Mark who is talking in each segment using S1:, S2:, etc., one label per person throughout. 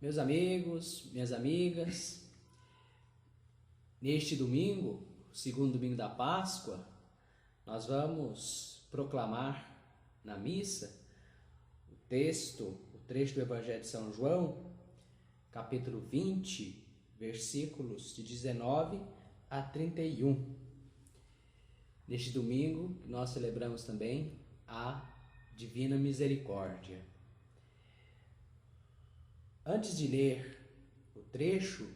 S1: Meus amigos, minhas amigas, neste domingo, segundo domingo da Páscoa, nós vamos proclamar na missa o trecho do Evangelho de São João, capítulo 20, versículos de 19 a 31. Neste domingo, nós celebramos também a Divina Misericórdia. Antes de ler o trecho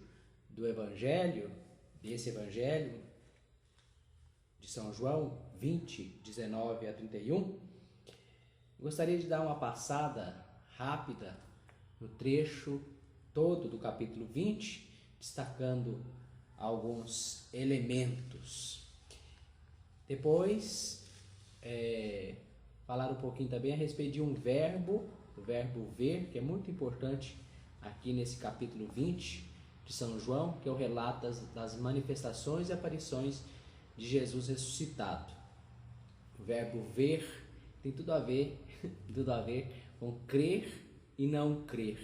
S1: do Evangelho, desse Evangelho de São João 20, 19 a 31, gostaria de dar uma passada rápida no trecho todo do capítulo 20, destacando alguns elementos. Depois, falar um pouquinho também a respeito de um verbo, o verbo ver, que é muito importante aqui nesse capítulo 20 de São João, que é o relato das manifestações e aparições de Jesus ressuscitado. O verbo ver tem tudo a ver com crer e não crer.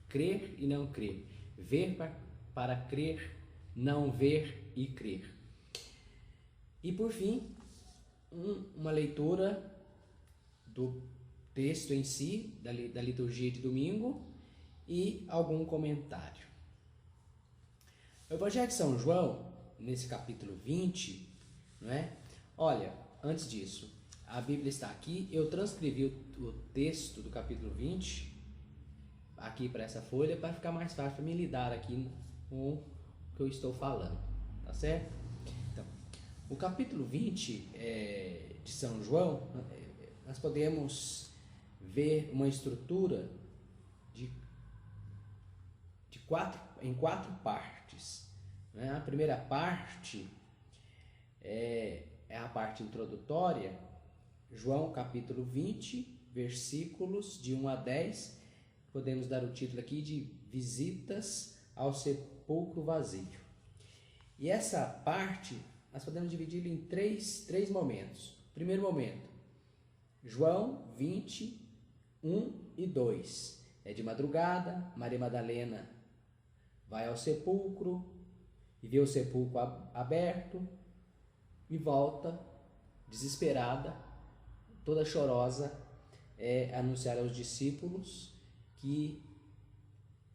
S1: Crer e não crer. Ver para crer, não ver e crer. E por fim, uma leitura do texto em si, da liturgia de domingo, e algum comentário. O Evangelho de São João, nesse capítulo 20, não é? Olha, antes disso, a Bíblia está aqui, eu transcrevi o texto do capítulo 20 aqui para essa folha, para ficar mais fácil para me lidar aqui com o que eu estou falando, tá certo? Então, o capítulo 20 de São João, nós podemos ver uma estrutura em quatro partes. Né? A primeira parte é a parte introdutória, João capítulo 20, versículos de 1 a 10, podemos dar o título aqui de Visitas ao Sepulcro Vazio. E essa parte, nós podemos dividir em três momentos. Primeiro momento, João 20, 1 e 2. É de madrugada, Maria Madalena vai ao sepulcro e vê o sepulcro aberto e volta desesperada, toda chorosa, anunciar aos discípulos que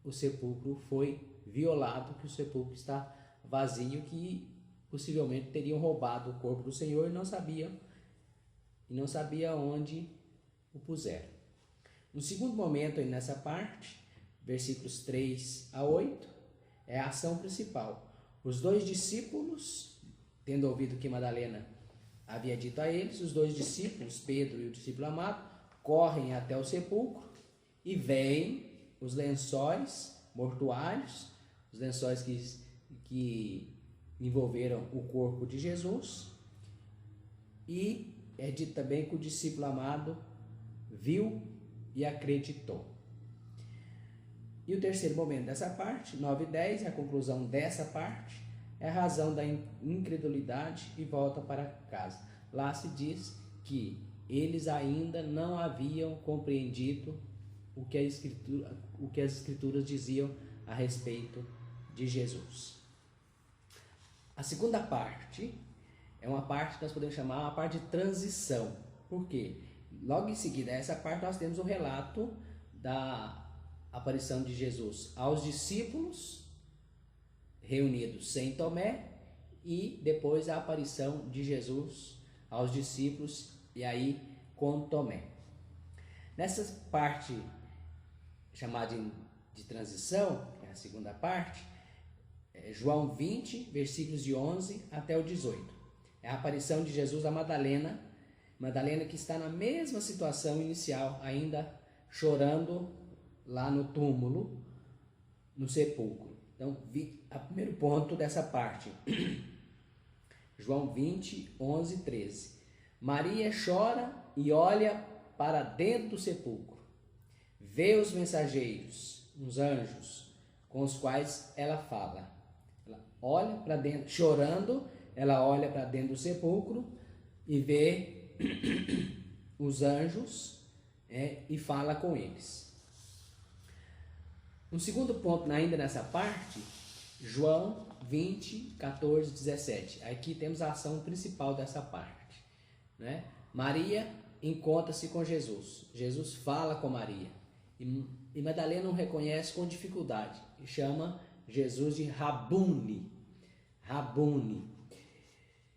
S1: o sepulcro foi violado, que o sepulcro está vazio, que possivelmente teriam roubado o corpo do Senhor e não sabia onde o puseram. No segundo momento, aí nessa parte, versículos 3 a 8, é a ação principal. Os dois discípulos, tendo ouvido o que Madalena havia dito a eles, os dois discípulos, Pedro e o discípulo amado, correm até o sepulcro e veem os lençóis mortuários, os lençóis que envolveram o corpo de Jesus, e é dito também que o discípulo amado viu e acreditou. E o terceiro momento dessa parte, 9 e 10, a conclusão dessa parte, é a razão da incredulidade e volta para casa. Lá se diz que eles ainda não haviam compreendido o que as Escrituras diziam a respeito de Jesus. A segunda parte é uma parte que nós podemos chamar uma parte de transição. Por quê? Logo em seguida a essa parte nós temos o relato da aparição de Jesus aos discípulos reunidos sem Tomé, e depois a aparição de Jesus aos discípulos e aí com Tomé. Nessa parte chamada de transição, que é a segunda parte, João 20, versículos de 11 até o 18. É a aparição de Jesus a Madalena que está na mesma situação inicial, ainda chorando lá no túmulo, no sepulcro. Então, o primeiro ponto dessa parte, João 20, 11 e 13. Maria chora e olha para dentro do sepulcro. Vê os mensageiros, os anjos, com os quais ela fala. Ela olha para dentro, chorando, ela olha para dentro do sepulcro e vê os anjos e fala com eles. Um segundo ponto ainda nessa parte, João 20, 14, 17. Aqui temos a ação principal dessa parte, né? Maria encontra-se com Jesus. Jesus fala com Maria. E Madalena o reconhece com dificuldade e chama Jesus de Rabuni. Rabuni.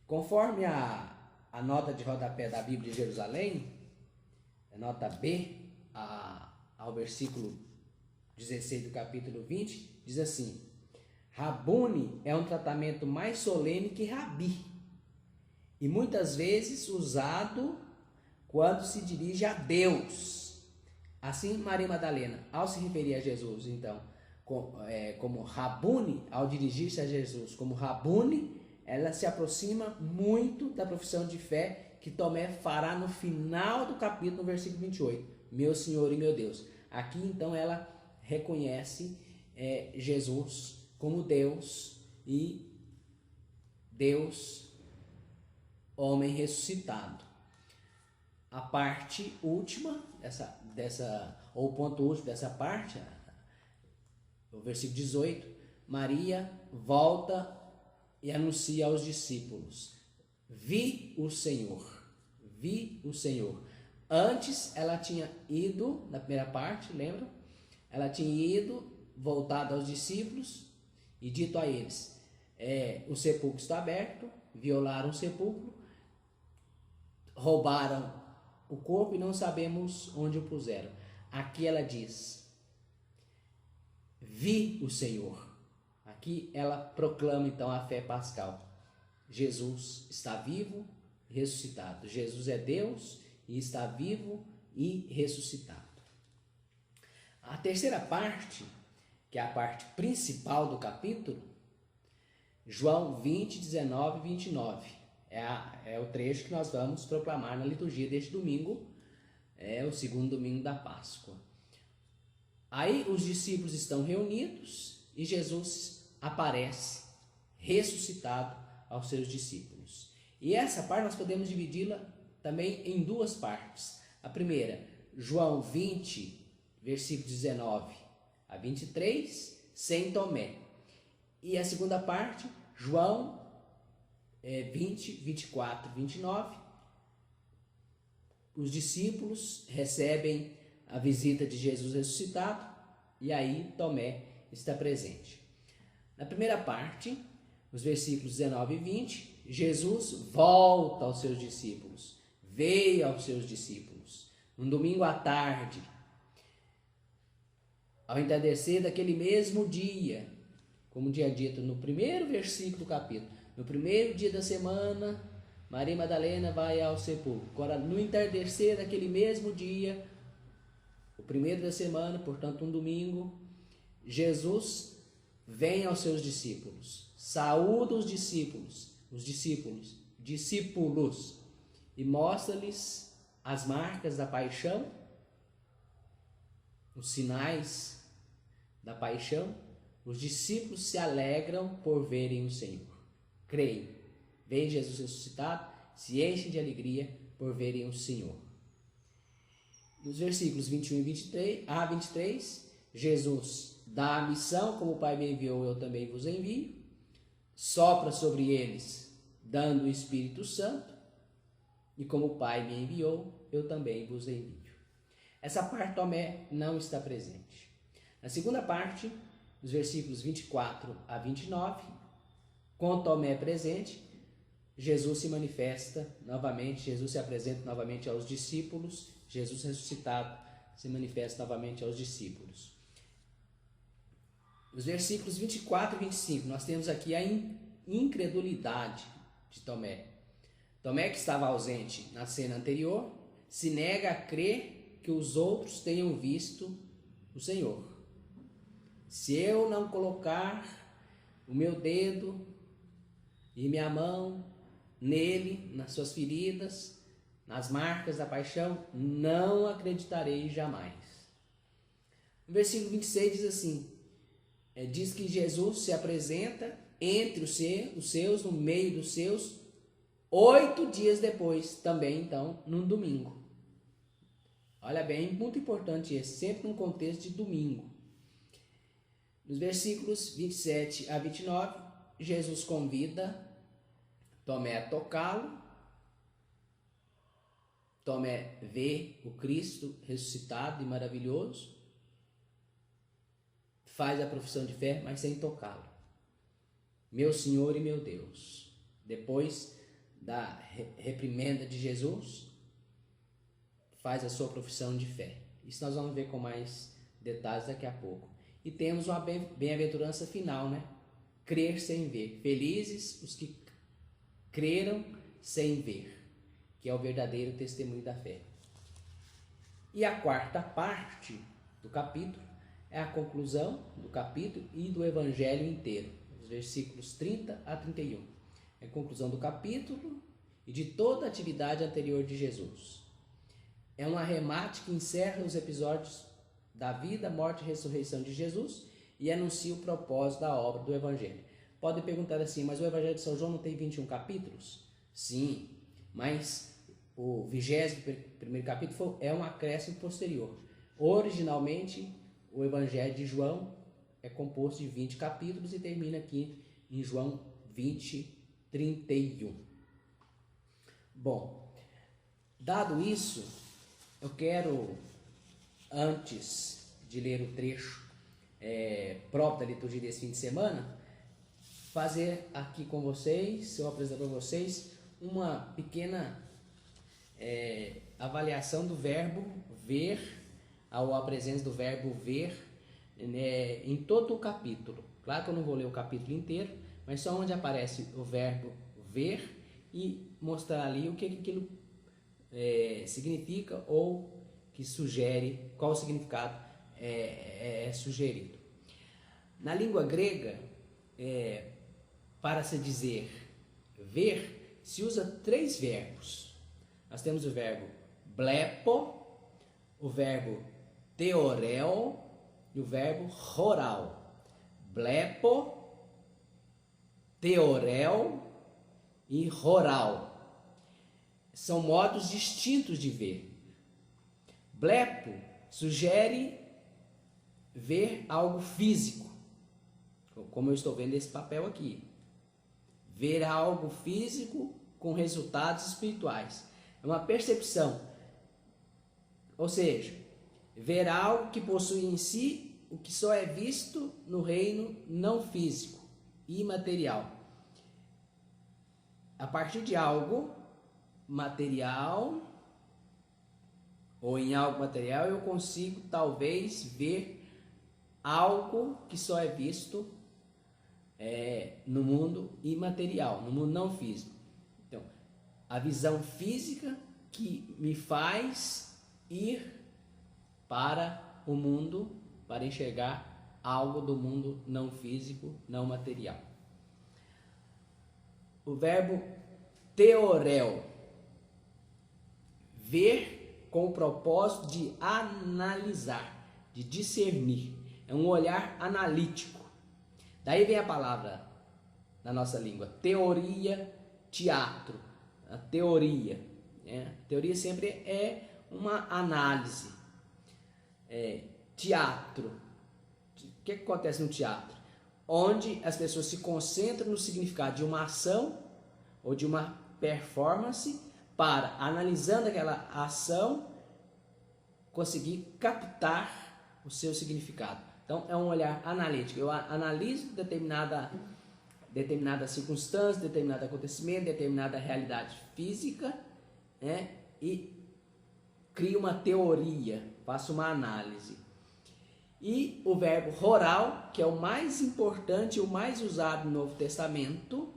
S1: Conforme a nota de rodapé da Bíblia de Jerusalém, a nota B, ao versículo 16 do capítulo 20, diz assim: Rabuni é um tratamento mais solene que Rabi, e muitas vezes usado quando se dirige a Deus. Assim, Maria Madalena, ao se referir a Jesus, então, como Rabuni, ao dirigir-se a Jesus como Rabuni, ela se aproxima muito da profissão de fé que Tomé fará no final do capítulo, no versículo 28. Meu Senhor e meu Deus. Aqui, então, ela reconhece Jesus como Deus e Deus, homem ressuscitado. A parte última ou o ponto último dessa parte, o versículo 18, Maria volta e anuncia aos discípulos: vi o Senhor, vi o Senhor. Antes ela tinha ido, na primeira parte, lembra? Ela tinha ido, voltado aos discípulos e dito a eles: o sepulcro está aberto, violaram o sepulcro, roubaram o corpo e não sabemos onde o puseram. Aqui ela diz: vi o Senhor. Aqui ela proclama então a fé pascal. Jesus está vivo, ressuscitado. Jesus é Deus e está vivo e ressuscitado. A terceira parte, que é a parte principal do capítulo, João 20, 19 e 29. É o trecho que nós vamos proclamar na liturgia deste domingo, o segundo domingo da Páscoa. Aí os discípulos estão reunidos e Jesus aparece ressuscitado aos seus discípulos. E essa parte nós podemos dividi-la também em duas partes. A primeira, João 20, versículos 19 a 23, sem Tomé. E a segunda parte, João 20, 24, 29, os discípulos recebem a visita de Jesus ressuscitado e aí Tomé está presente. Na primeira parte, nos versículos 19 e 20, Jesus volta aos seus discípulos, veio aos seus discípulos, um domingo à tarde, ao entardecer daquele mesmo dia, como tinha dito no primeiro versículo do capítulo. No primeiro dia da semana, Maria Madalena vai ao sepulcro. Agora, no entardecer daquele mesmo dia, o primeiro da semana, portanto um domingo, Jesus vem aos seus discípulos, saúda os discípulos, e mostra-lhes as marcas da paixão, os sinais da paixão. Os discípulos se alegram por verem o Senhor. Creem, veem Jesus ressuscitado, se enchem de alegria por verem o Senhor. Nos versículos 21 e 23, Jesus dá a missão: como o Pai me enviou, eu também vos envio. Sopra sobre eles, dando o Espírito Santo. E como o Pai me enviou, eu também vos envio. Essa parte Tomé não está presente. Na segunda parte, dos versículos 24 a 29, com Tomé presente, Jesus se manifesta novamente, Jesus se apresenta novamente aos discípulos, Jesus ressuscitado se manifesta novamente aos discípulos. Nos versículos 24 e 25, nós temos aqui a incredulidade de Tomé. Tomé, que estava ausente na cena anterior, se nega a crer que os outros tenham visto o Senhor. Se eu não colocar o meu dedo e minha mão nele, nas suas feridas, nas marcas da paixão, não acreditarei jamais. O versículo 26 diz assim, diz que Jesus se apresenta entre os seus, no meio dos seus, 8 dias depois, também então, num domingo. Olha bem, muito importante esse, sempre num contexto de domingo. Nos versículos 27 a 29, Jesus convida Tomé a tocá-lo. Tomé vê o Cristo ressuscitado e maravilhoso, faz a profissão de fé, mas sem tocá-lo. Meu Senhor e meu Deus. Depois da reprimenda de Jesus, faz a sua profissão de fé. Isso nós vamos ver com mais detalhes daqui a pouco. E temos uma bem-aventurança final, né? Crer sem ver. Felizes os que creram sem ver, que é o verdadeiro testemunho da fé. E a quarta parte do capítulo é a conclusão do capítulo e do evangelho inteiro, os versículos 30 a 31. É a conclusão do capítulo e de toda a atividade anterior de Jesus. É um arremate que encerra os episódios da vida, morte e ressurreição de Jesus e anuncia o propósito da obra do evangelho. Pode perguntar assim, mas o evangelho de São João não tem 21 capítulos? Sim, mas o 21º capítulo é um acréscimo posterior. Originalmente, o evangelho de João é composto de 20 capítulos e termina aqui em João 20, 31. Bom, dado isso, eu quero, antes de ler o trecho próprio da liturgia desse fim de semana, fazer aqui com vocês, eu apresento para vocês, uma pequena avaliação do verbo ver, a presença do verbo ver em todo o capítulo. Claro que eu não vou ler o capítulo inteiro, mas só onde aparece o verbo ver e mostrar ali o que aquilo significa ou que sugere, qual o significado é sugerido. Na língua grega, para se dizer ver, se usa 3 verbos. Nós temos o verbo blepo, o verbo theoreo e o verbo horal. Blepo, theoreo e horal. São modos distintos de ver. Blepo sugere ver algo físico, como eu estou vendo esse papel aqui. Ver algo físico com resultados espirituais. É uma percepção. Ou seja, ver algo que possui em si o que só é visto no reino não físico, imaterial. A partir de algo material, ou em algo material, eu consigo talvez ver algo que só é visto no mundo imaterial, no mundo não físico. Então, a visão física que me faz ir para o mundo, para enxergar algo do mundo não físico, não material. O verbo theoreo, ver com o propósito de analisar, de discernir. É um olhar analítico. Daí vem a palavra na nossa língua, teoria, teatro. A teoria. A teoria sempre é uma análise. Teatro. O que acontece no teatro? Onde as pessoas se concentram no significado de uma ação ou de uma performance para, analisando aquela ação, conseguir captar o seu significado. Então, é um olhar analítico. Eu analiso determinada circunstância, determinado acontecimento, determinada realidade física, e crio uma teoria, faço uma análise. E o verbo oral, que é o mais importante e o mais usado no Novo Testamento,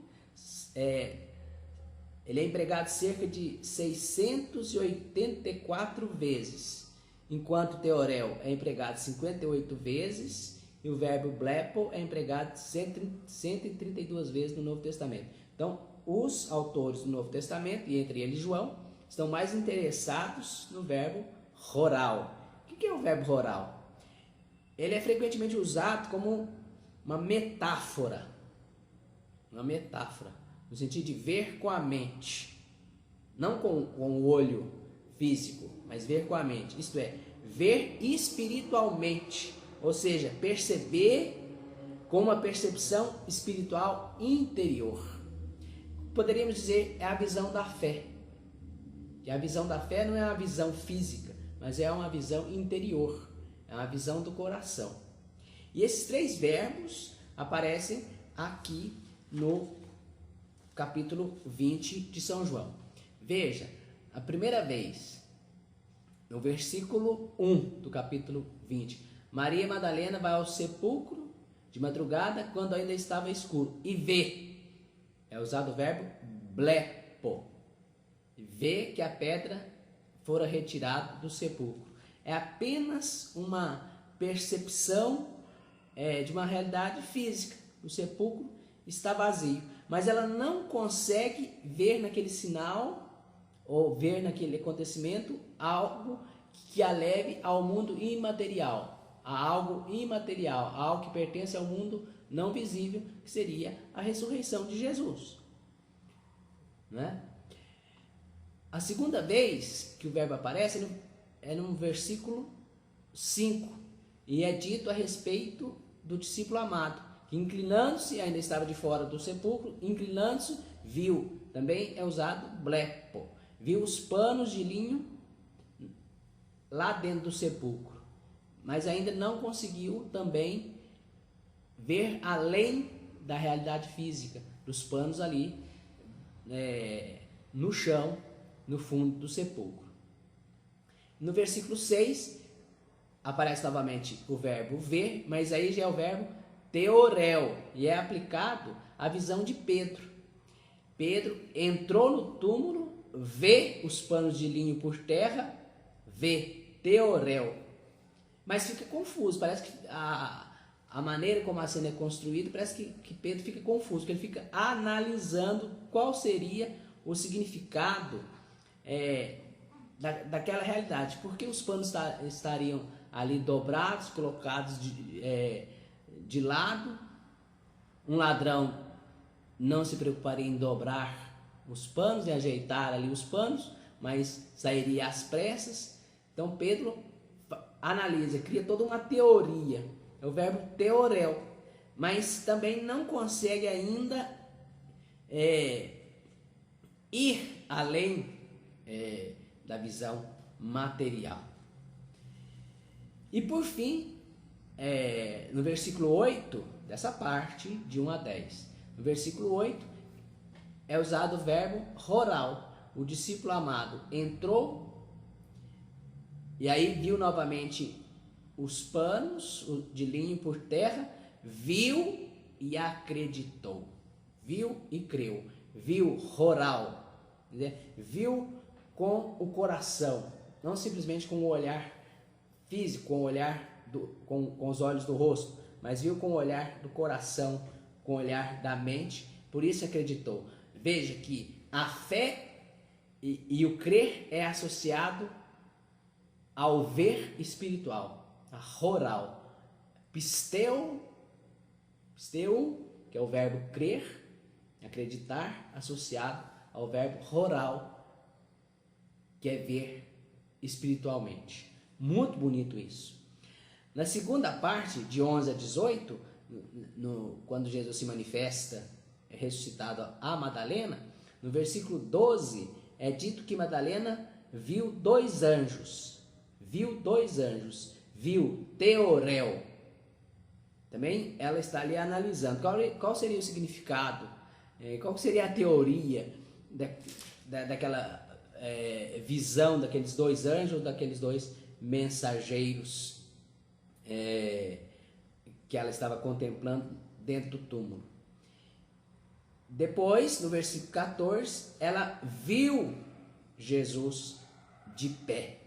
S1: ele é empregado cerca de 684 vezes, enquanto teorel é empregado 58 vezes e o verbo blepo é empregado 132 vezes no Novo Testamento. Então, os autores do Novo Testamento, e entre eles João, estão mais interessados no verbo oral. O que é o verbo oral? Ele é frequentemente usado como uma metáfora, no sentido de ver com a mente, não com o olho físico, mas ver com a mente, isto é, ver espiritualmente, ou seja, perceber com uma percepção espiritual interior. Poderíamos dizer, é a visão da fé. E a visão da fé não é uma visão física, mas é uma visão interior, é uma visão do coração. E esses 3 verbos aparecem aqui no capítulo 20 de São João. Veja, a primeira vez, no versículo 1 do capítulo 20, Maria Madalena vai ao sepulcro de madrugada, quando ainda estava escuro, e vê. É usado o verbo blepo. Vê que a pedra fora retirada do sepulcro. É apenas uma percepção de uma realidade física. O sepulcro está vazio. Mas ela não consegue ver naquele sinal ou ver naquele acontecimento algo que a leve ao mundo imaterial. A algo imaterial, a algo que pertence ao mundo não visível, que seria a ressurreição de Jesus. Né? A segunda vez que o verbo aparece é no versículo 5, e é dito a respeito do discípulo amado, que inclinando-se, ainda estava de fora do sepulcro, inclinando-se, viu, também é usado blepo, viu os panos de linho lá dentro do sepulcro, mas ainda não conseguiu também ver além da realidade física, dos panos ali no chão, no fundo do sepulcro. No versículo 6, aparece novamente o verbo ver, mas aí já é o verbo teorel, e é aplicado à visão de Pedro. Pedro entrou no túmulo, vê os panos de linho por terra, vê, teorel. Mas fica confuso, parece que a maneira como a cena é construída, parece que Pedro fica confuso, que ele fica analisando qual seria o significado daquela realidade. Por que os panos estariam ali dobrados, colocados de lado? Um ladrão não se preocuparia em dobrar os panos e ajeitar ali os panos, mas sairia às pressas. Então Pedro analisa, cria toda uma teoria, é o verbo teorel, mas também não consegue ainda ir além da visão material. E por fim, no versículo 8, dessa parte, de 1 a 10, no versículo 8 é usado o verbo roral. O discípulo amado entrou e aí viu novamente os panos de linho por terra, viu e acreditou, viu e creu, viu roral, viu com o coração, não simplesmente com o olhar físico, com o olhar com os olhos do rosto, mas viu com o olhar do coração, com o olhar da mente, por isso acreditou. Veja que a fé e o crer é associado ao ver espiritual, a roral. Pisteu, que é o verbo crer, acreditar, associado ao verbo roral, que é ver espiritualmente. Muito bonito isso. Na segunda parte, de 11 a 18, quando Jesus se manifesta ressuscitado a Madalena, no versículo 12, é dito que Madalena viu 2 anjos. Viu 2 anjos. Viu teorel. Também ela está ali analisando. Qual seria o significado? Qual seria a teoria daquela visão daqueles 2 anjos ou daqueles 2 mensageiros que ela estava contemplando dentro do túmulo? Depois, no versículo 14, ela viu Jesus de pé,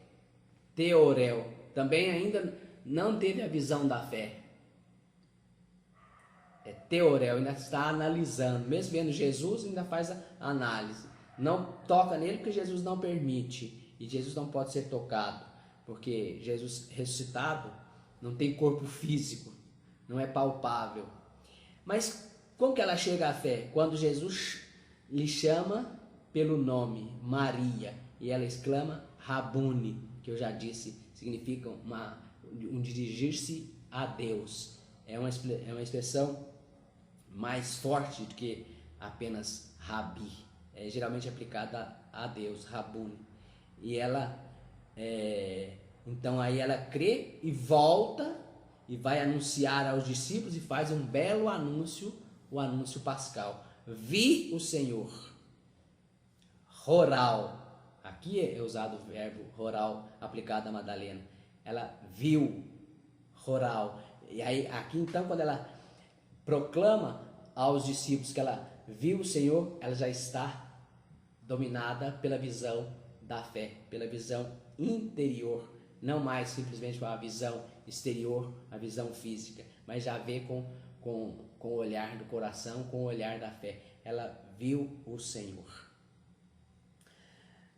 S1: teorel. Também ainda não teve a visão da fé. É teorel, ainda está analisando. Mesmo vendo Jesus, ainda faz a análise. Não toca nele porque Jesus não permite. E Jesus não pode ser tocado, porque Jesus ressuscitado não tem corpo físico, não é palpável. Mas como que ela chega à fé? Quando Jesus lhe chama pelo nome, Maria, e ela exclama Rabuni, que eu já disse, significa um dirigir-se a Deus. é uma expressão mais forte do que apenas Rabi. É geralmente aplicada a Deus, Rabuni. E ela, então aí ela crê e volta e vai anunciar aos discípulos e faz um belo anúncio, o anúncio pascal. Vi o Senhor. Roral. Aqui é usado o verbo roral aplicado a Madalena. Ela viu, roral. E aí aqui então quando ela proclama aos discípulos que ela viu o Senhor, ela já está dominada pela visão da fé, pela visão interior, não mais simplesmente uma visão exterior, a visão física, mas já vê com o olhar do coração, com o olhar da fé. Ela viu o Senhor.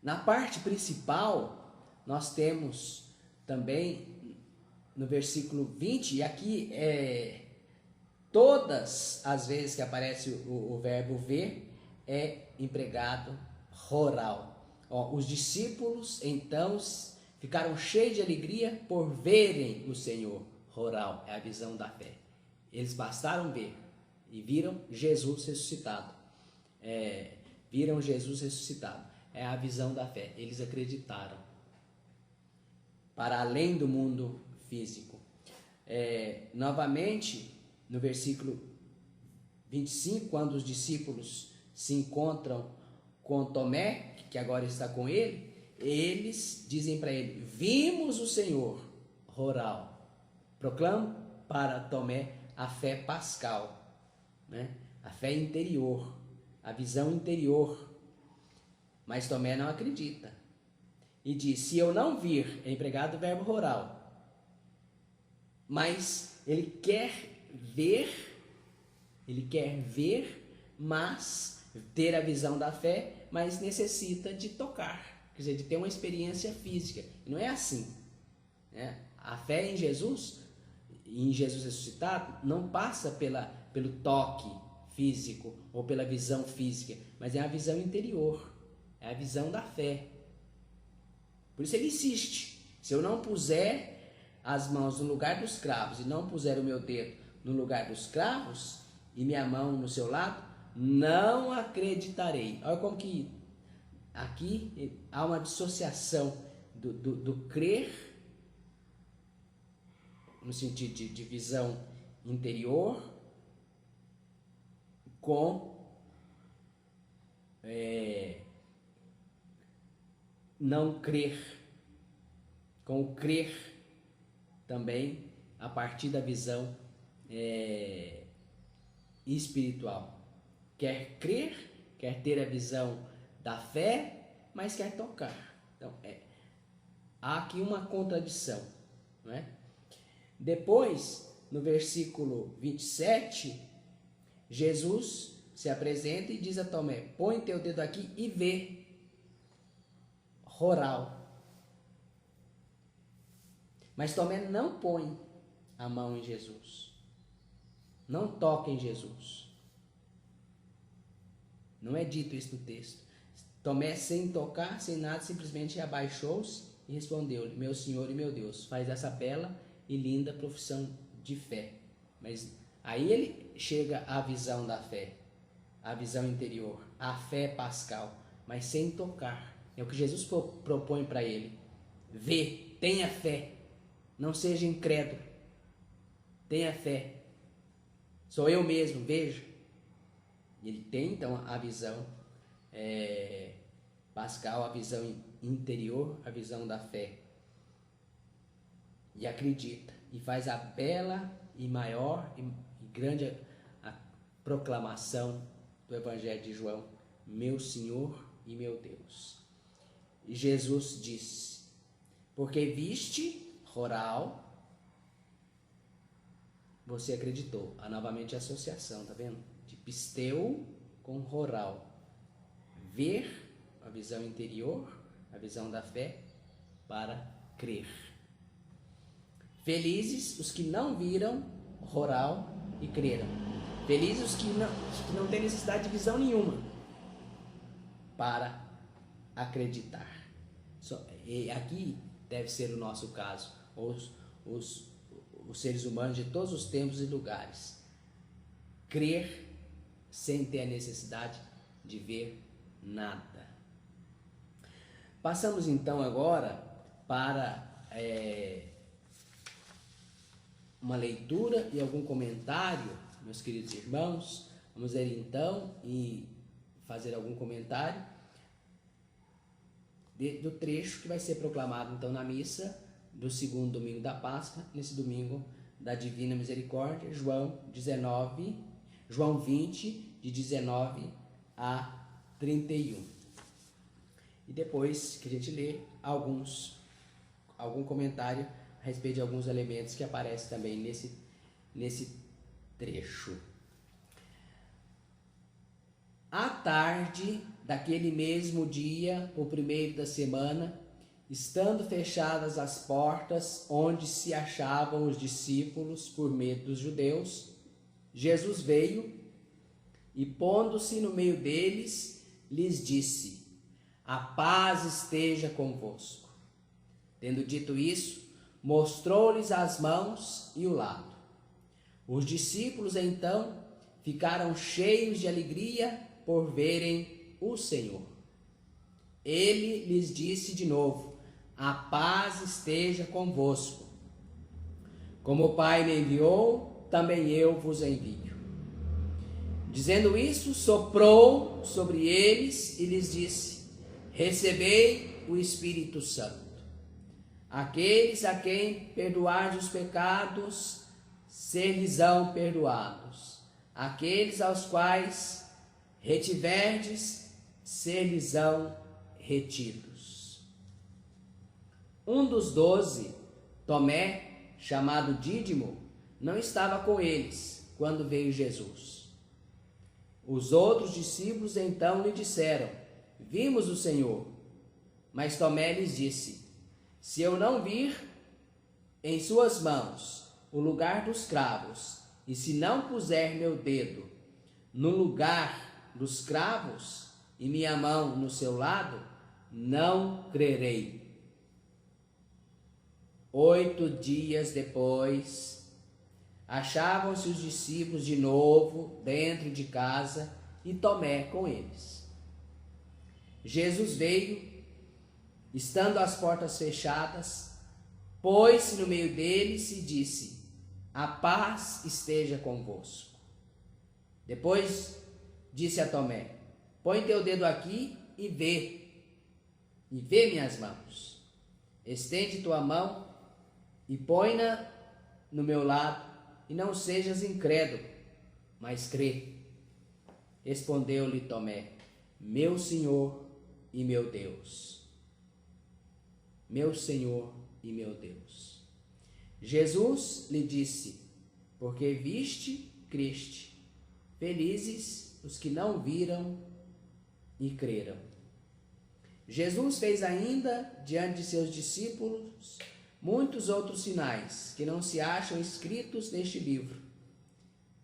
S1: Na parte principal, nós temos também no versículo 20, e aqui todas as vezes que aparece o verbo ver, é empregado roral. Os discípulos então ficaram cheios de alegria por verem o Senhor. Roral é a visão da fé. Eles bastaram ver e viram Jesus ressuscitado. Viram Jesus ressuscitado. É a visão da fé. Eles acreditaram. Para além do mundo físico. Novamente, no versículo 25, quando os discípulos se encontram com Tomé, que agora está com ele, eles dizem para ele: vimos o Senhor. Roral. Proclamam para Tomé a fé pascal, né? A fé interior, a visão interior. Mas Tomé não acredita. E diz: se eu não vir, é empregado o verbo roral. Mas ele quer ver, mas ter a visão da fé, mas necessita de tocar, quer dizer, de ter uma experiência física. E não é assim, né? A fé em Jesus ressuscitado, não passa pelo toque físico ou pela visão física, mas é a visão interior, é a visão da fé. Por isso ele insiste: se eu não puser as mãos no lugar dos cravos e não puser o meu dedo no lugar dos cravos e minha mão no seu lado, não acreditarei. Olha como que aqui há uma dissociação do crer, no sentido de visão interior, com não crer, com o crer também a partir da visão espiritual. Quer crer, quer ter a visão da fé, mas quer tocar. Então, há aqui uma contradição, não é? Depois, no versículo 27, Jesus se apresenta e diz a Tomé: põe teu dedo aqui e vê. Roral. Mas Tomé não põe a mão em Jesus. Não toca em Jesus. Não é dito isso no texto. Tomé, sem tocar, sem nada, simplesmente abaixou-se e respondeu-lhe: meu Senhor e meu Deus. Faz essa bela e linda profissão de fé. Mas aí ele chega à visão da fé, à visão interior, à fé pascal, mas sem tocar. É o que Jesus propõe para ele. Vê, tenha fé. Não seja incrédulo. Tenha fé. Sou eu mesmo, veja. Ele tem então a visão pascal, a visão interior, a visão da fé. E acredita. E faz a bela e maior e grande a proclamação do Evangelho de João: meu Senhor e meu Deus. E Jesus diz: porque viste, roral, você acreditou. Há novamente a associação, tá vendo? De pisteu com roral. Ver, a visão interior, a visão da fé, para crer. Felizes os que não viram roral e creram. Felizes os que não têm necessidade de visão nenhuma para acreditar. E aqui deve ser o nosso caso. os seres humanos de todos os tempos e lugares. Crer sem ter a necessidade de ver nada. Passamos então agora para uma leitura e algum comentário, meus queridos irmãos. Vamos ler então e fazer algum comentário do trecho que vai ser proclamado então na missa do segundo domingo da Páscoa, nesse domingo da Divina Misericórdia, João 20, de 19 a 31. E depois que a gente lê algum comentário a respeito de alguns elementos que aparecem também nesse trecho. À tarde daquele mesmo dia, o primeiro da semana, estando fechadas as portas onde se achavam os discípulos por medo dos judeus, Jesus veio e, pondo-se no meio deles, lhes disse: a paz esteja convosco. Tendo dito isso, mostrou-lhes as mãos e o lado. Os discípulos então ficaram cheios de alegria por verem o Senhor. Ele lhes disse de novo: a paz esteja convosco. Como o Pai me enviou, também eu vos envio. Dizendo isso, soprou sobre eles e lhes disse: recebei o Espírito Santo. Aqueles a quem perdoardes os pecados, ser-lhes-ão perdoados. Aqueles aos quais retiverdes, ser-lhes-ão retidos. Um dos 12, Tomé, chamado Dídimo, não estava com eles quando veio Jesus. Os outros discípulos então lhe disseram: vimos o Senhor. Mas Tomé lhes disse: se eu não vir em suas mãos o lugar dos cravos, e se não puser meu dedo no lugar dos cravos e minha mão no seu lado, não crerei. 8 dias depois, achavam-se os discípulos de novo dentro de casa e Tomé com eles. Jesus veio, estando as portas fechadas, pôs-se no meio deles e disse: a paz esteja convosco. Depois disse a Tomé: põe teu dedo aqui e vê minhas mãos. Estende tua mão e põe-na no meu lado, e não sejas incrédulo, mas crê. Respondeu-lhe Tomé: meu Senhor e meu Deus. Meu Senhor e meu Deus. Jesus lhe disse: porque viste, creste. Felizes os que não viram e creram. Jesus fez ainda diante de seus discípulos muitos outros sinais que não se acham escritos neste livro.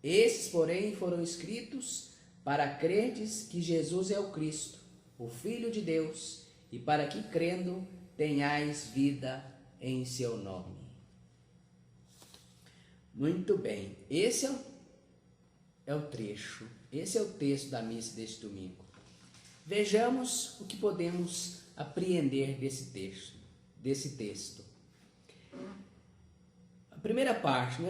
S1: Esses, porém, foram escritos para crerdes que Jesus é o Cristo, o Filho de Deus, e para que, crendo, tenhais vida em seu nome. Muito bem, esse é o trecho, esse é o texto da missa deste domingo. Vejamos o que podemos apreender desse texto. A primeira parte,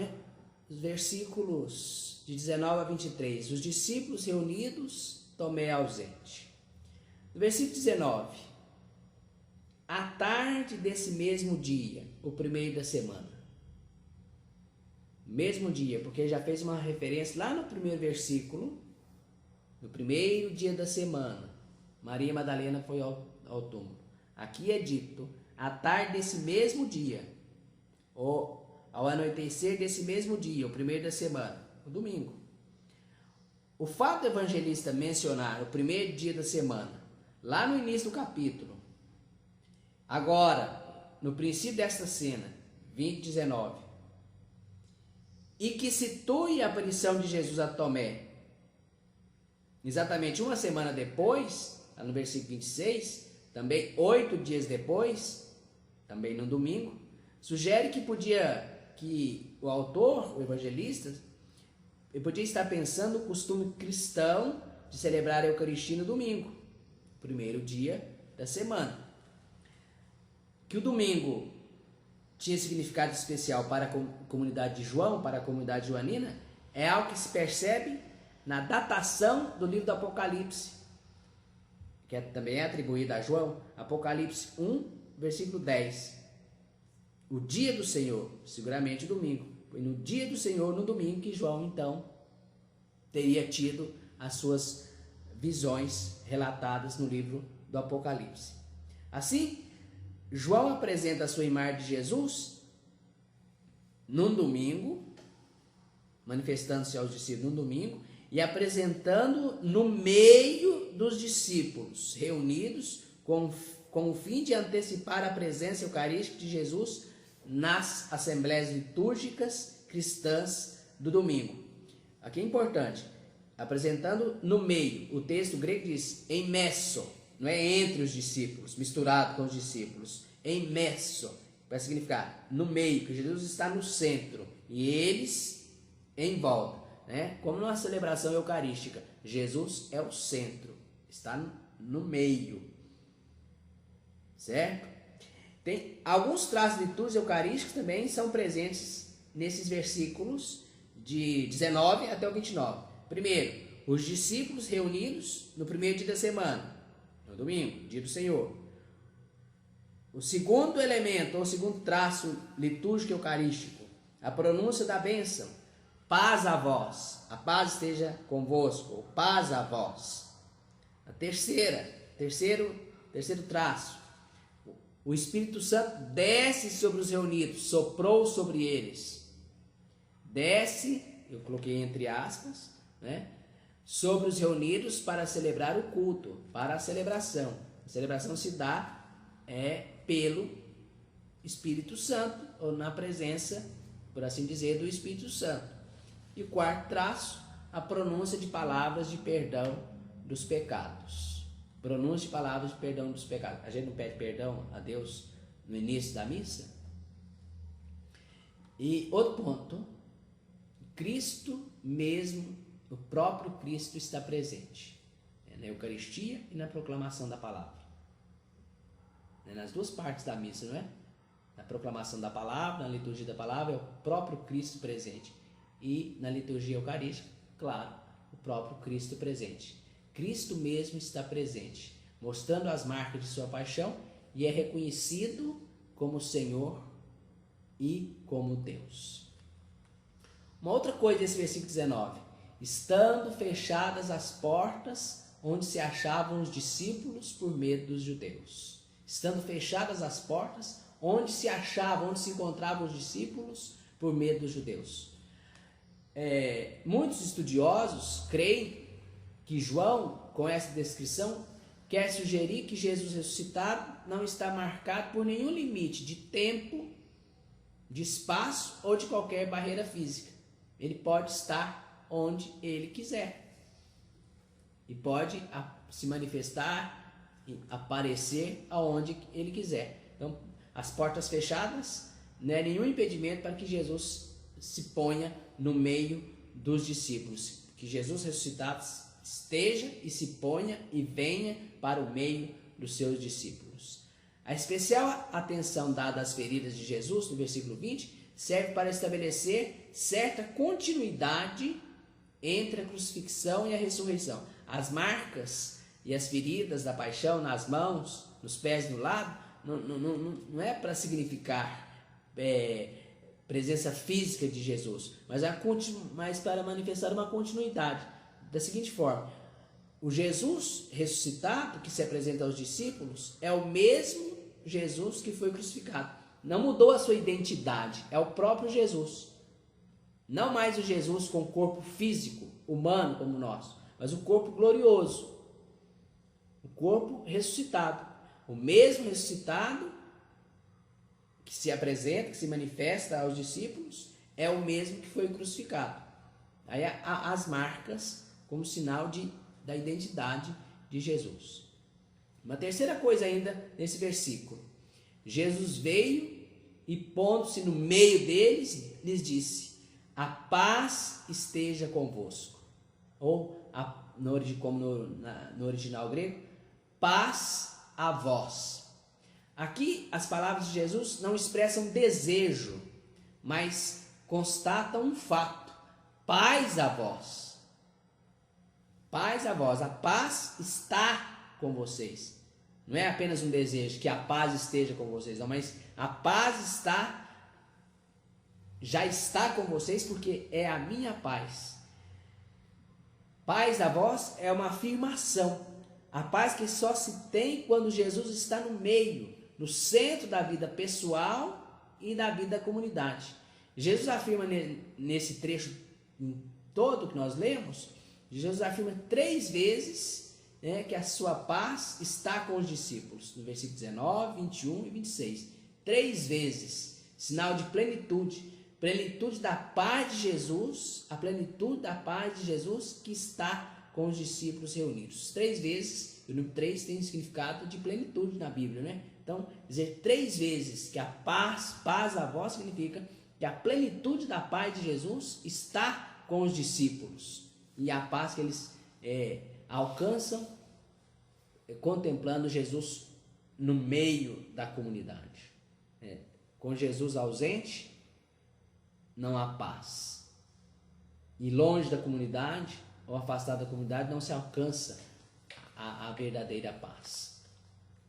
S1: os versículos de 19 a 23, os discípulos reunidos, Tomé ausente. No versículo 19, à tarde desse mesmo dia, o primeiro da semana. Mesmo dia, porque já fez uma referência lá no primeiro versículo, no primeiro dia da semana, Maria Madalena foi ao túmulo. Aqui é dito, à tarde desse mesmo dia, ou ao anoitecer desse mesmo dia, o primeiro da semana, o domingo. O fato do evangelista mencionar o primeiro dia da semana, lá no início do capítulo, agora, no princípio desta cena, 20:19, e que situe a aparição de Jesus a Tomé, exatamente uma semana depois, lá no versículo 26, também 8 dias depois, também no domingo, sugere que podia que o autor, o evangelista, ele podia estar pensando no costume cristão de celebrar a Eucaristia no domingo, primeiro dia da semana. Que o domingo tinha significado especial para a comunidade de João, para a comunidade joanina, é algo que se percebe na datação do livro do Apocalipse, que também é atribuído a João, Apocalipse 1, versículo 10. O dia do Senhor, seguramente domingo. Foi no dia do Senhor, no domingo, que João, então, teria tido as suas visões relatadas no livro do Apocalipse. Assim, João apresenta a sua imagem de Jesus num domingo, manifestando-se aos discípulos num domingo, e apresentando no meio dos discípulos, reunidos com o fim de antecipar a presença eucarística de Jesus nas assembleias litúrgicas cristãs do domingo. Aqui é importante, apresentando no meio, o texto grego diz em messo, não é entre os discípulos, misturado com os discípulos, em messo, vai significar no meio, que Jesus está no centro e eles em volta, né? Como numa celebração eucarística, Jesus é o centro, está no meio, certo? Tem alguns traços litúrgicos eucarísticos também são presentes nesses versículos de 19 até o 29. Primeiro, os discípulos reunidos no primeiro dia da semana, no domingo, dia do Senhor. O segundo elemento, ou segundo traço litúrgico eucarístico, a pronúncia da bênção, paz a vós, a paz esteja convosco, paz a vós. A terceiro traço, o Espírito Santo desce sobre os reunidos, soprou sobre eles. Desce, eu coloquei entre aspas, né? Sobre os reunidos para celebrar o culto, para a celebração. A celebração se dá pelo Espírito Santo, ou na presença, por assim dizer, do Espírito Santo. E o quarto traço, a pronúncia de palavras de perdão dos pecados. Pronúncia de palavras de perdão dos pecados. A gente não pede perdão a Deus no início da missa? E outro ponto, Cristo mesmo, o próprio Cristo está presente na Eucaristia e na proclamação da palavra. Nas duas partes da missa, não é? Na proclamação da palavra, na liturgia da palavra, é o próprio Cristo presente. E na liturgia eucarística, claro, o próprio Cristo presente. Cristo mesmo está presente, mostrando as marcas de sua paixão e é reconhecido como Senhor e como Deus. Uma outra coisa desse versículo 19. Estando fechadas as portas onde se achavam os discípulos por medo dos judeus. Estando fechadas as portas onde se encontravam os discípulos por medo dos judeus. Muitos estudiosos creem que João, com essa descrição, quer sugerir que Jesus ressuscitado não está marcado por nenhum limite de tempo, de espaço ou de qualquer barreira física. Ele pode estar onde ele quiser e pode se manifestar, aparecer aonde ele quiser. Então, as portas fechadas não é nenhum impedimento para que Jesus se ponha no meio dos discípulos, que Jesus ressuscitado esteja e se ponha e venha para o meio dos seus discípulos. A especial atenção dada às feridas de Jesus, no versículo 20, serve para estabelecer certa continuidade entre a crucifixão e a ressurreição. As marcas e as feridas da paixão nas mãos, nos pés e no lado, não é para significar presença física de Jesus, mas para manifestar uma continuidade. Da seguinte forma, o Jesus ressuscitado que se apresenta aos discípulos é o mesmo Jesus que foi crucificado. Não mudou a sua identidade, é o próprio Jesus. Não mais o Jesus com corpo físico, humano como o nosso, mas o corpo glorioso, o corpo ressuscitado. O mesmo ressuscitado que se apresenta, que se manifesta aos discípulos, é o mesmo que foi crucificado. Aí há as marcas como sinal da identidade de Jesus. Uma terceira coisa ainda nesse versículo. Jesus veio e pondo-se no meio deles, lhes disse: a paz esteja convosco. Ou, no original grego, paz a vós. Aqui, as palavras de Jesus não expressam desejo, mas constatam um fato: paz a vós. Paz a vós. A paz está com vocês. Não é apenas um desejo que a paz esteja com vocês, não, mas a paz já está com vocês, porque é a minha paz. Paz a vós é uma afirmação. A paz que só se tem quando Jesus está no meio, no centro da vida pessoal e da vida da comunidade. Jesus afirma nesse trecho todo que nós lemos, Jesus afirma 3 vezes, né, que a sua paz está com os discípulos. No versículo 19, 21 e 26. 3 vezes. Sinal de plenitude. Plenitude da paz de Jesus. A plenitude da paz de Jesus que está com os discípulos reunidos. 3 vezes. O número 3 tem significado de plenitude na Bíblia, né? Então, dizer 3 vezes que a paz a vós, significa que a plenitude da paz de Jesus está com os discípulos. E a paz que eles alcançam contemplando Jesus no meio da comunidade. Com Jesus ausente, não há paz. E longe da comunidade, ou afastado da comunidade, não se alcança a verdadeira paz.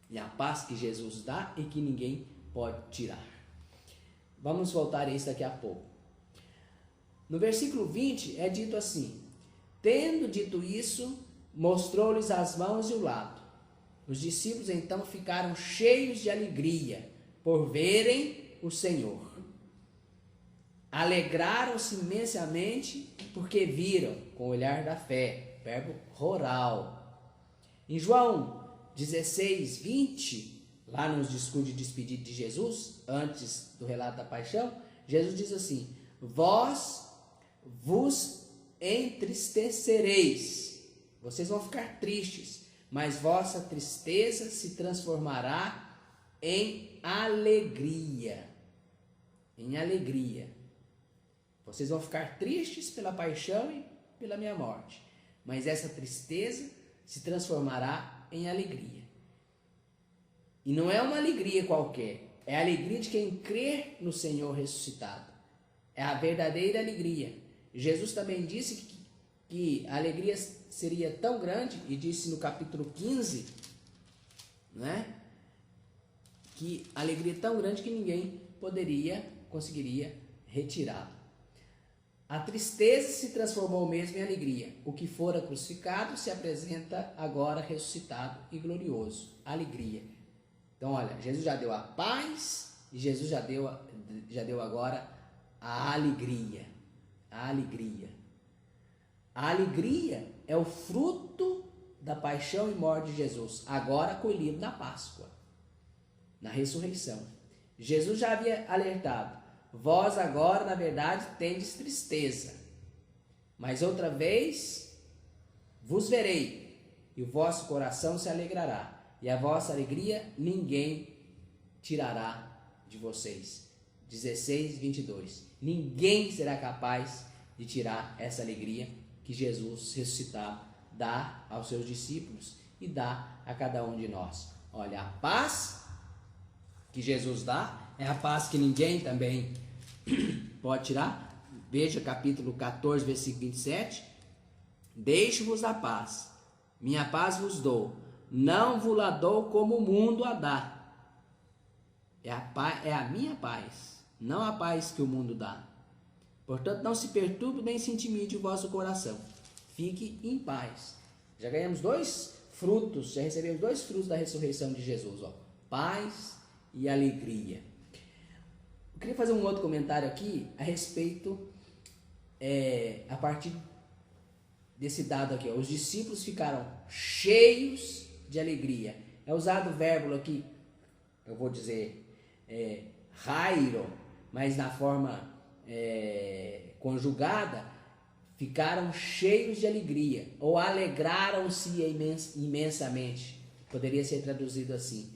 S1: E a paz que Jesus dá e que ninguém pode tirar. Vamos voltar a isso daqui a pouco. No versículo 20 é dito assim: tendo dito isso, mostrou-lhes as mãos e o lado. Os discípulos então ficaram cheios de alegria por verem o Senhor. Alegraram-se imensamente porque viram com o olhar da fé. Verbo rural. Em João 16, 20, lá nos discursos de despedida de Jesus, antes do relato da paixão, Jesus diz assim: vós vos entristecereis. Vocês vão ficar tristes, mas vossa tristeza se transformará em alegria. Em alegria. Vocês vão ficar tristes pela paixão e pela minha morte, mas essa tristeza se transformará em alegria. E não é uma alegria qualquer, é a alegria de quem crê no Senhor ressuscitado. É a verdadeira alegria. Jesus também disse que a alegria seria tão grande, e disse no capítulo 15, né, que a alegria é tão grande que ninguém conseguiria retirá-la. A tristeza se transformou mesmo em alegria. O que fora crucificado se apresenta agora ressuscitado e glorioso. Alegria. Então, olha, Jesus já deu a paz e Jesus já deu agora a alegria. A alegria. A alegria é o fruto da paixão e morte de Jesus, agora colhido na Páscoa, na ressurreição. Jesus já havia alertado: vós agora, na verdade, tendes tristeza, mas outra vez vos verei, e o vosso coração se alegrará, e a vossa alegria ninguém tirará de vocês. 16, 22. Ninguém será capaz de tirar essa alegria que Jesus ressuscitado dá aos seus discípulos e dá a cada um de nós. Olha, a paz que Jesus dá é a paz que ninguém também pode tirar. Veja capítulo 14, versículo 27. Deixo-vos a paz, minha paz vos dou, não vos la dou como o mundo a dá. É a minha paz, não a paz que o mundo dá. Portanto, não se perturbe nem se intimide o vosso coração. Fique em paz. Já ganhamos 2 frutos, já recebemos 2 frutos da ressurreição de Jesus. Paz e alegria. Eu queria fazer um outro comentário aqui a respeito, a partir desse dado aqui. Os discípulos ficaram cheios de alegria. É usado o verbo aqui, eu vou dizer, rairo, mas na forma conjugada, ficaram cheios de alegria, ou alegraram-se imensamente. Poderia ser traduzido assim.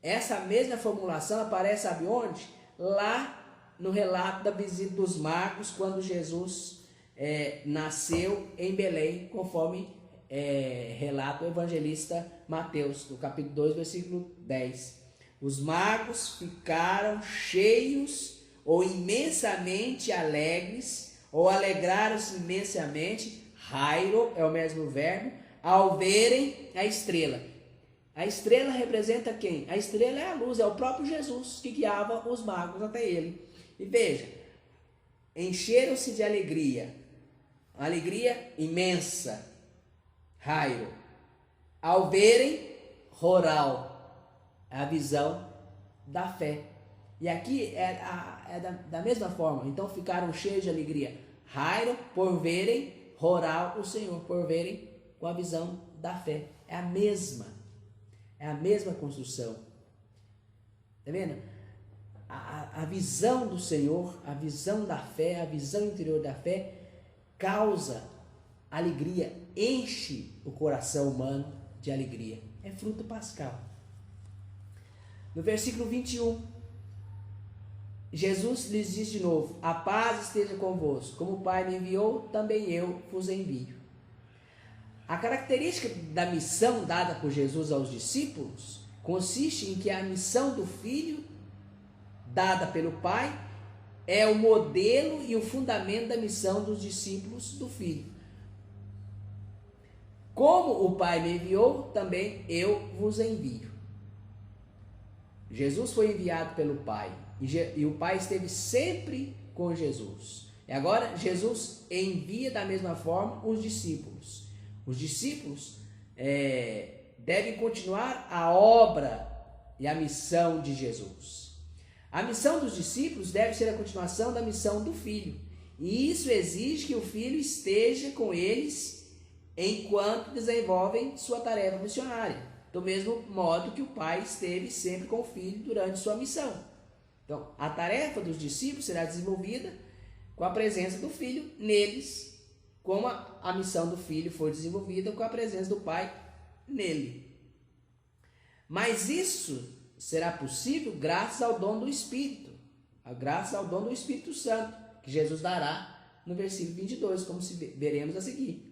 S1: Essa mesma formulação aparece, sabe onde? lá no relato da visita dos magos, quando Jesus nasceu em Belém, conforme relata o evangelista Mateus, no capítulo 2, versículo 10. Os magos ficaram cheios ou imensamente alegres, ou alegraram-se imensamente, Hairo é o mesmo verbo, ao verem a estrela. A estrela representa quem? A estrela é a luz, é o próprio Jesus que guiava os magos até ele. E veja, encheram-se de alegria, alegria imensa, Hairo, ao verem Horal, a visão da fé. E aqui da mesma forma, então ficaram cheios de alegria, Hairo, por verem Horal, o Senhor, por verem com a visão da fé. É a mesma construção. Está vendo? A visão do Senhor, a visão da fé, a visão interior da fé causa alegria, enche o coração humano de alegria. É fruto pascal. No versículo 21, Jesus lhes diz de novo: a paz esteja convosco, como o Pai me enviou, também eu vos envio. A característica da missão dada por Jesus aos discípulos consiste em que a missão do Filho, dada pelo Pai, é o modelo e o fundamento da missão dos discípulos do Filho. Como o Pai me enviou, também eu vos envio. Jesus foi enviado pelo Pai e o Pai esteve sempre com Jesus. E agora Jesus envia da mesma forma os discípulos. Os discípulos devem continuar a obra e a missão de Jesus. A missão dos discípulos deve ser a continuação da missão do Filho. E isso exige que o Filho esteja com eles enquanto desenvolvem sua tarefa missionária. Do mesmo modo que o Pai esteve sempre com o Filho durante sua missão. Então, a tarefa dos discípulos será desenvolvida com a presença do Filho neles, como a missão do Filho foi desenvolvida com a presença do Pai nele. Mas isso será possível graças ao dom do Espírito, graças ao dom do Espírito Santo, que Jesus dará no versículo 22, como veremos a seguir.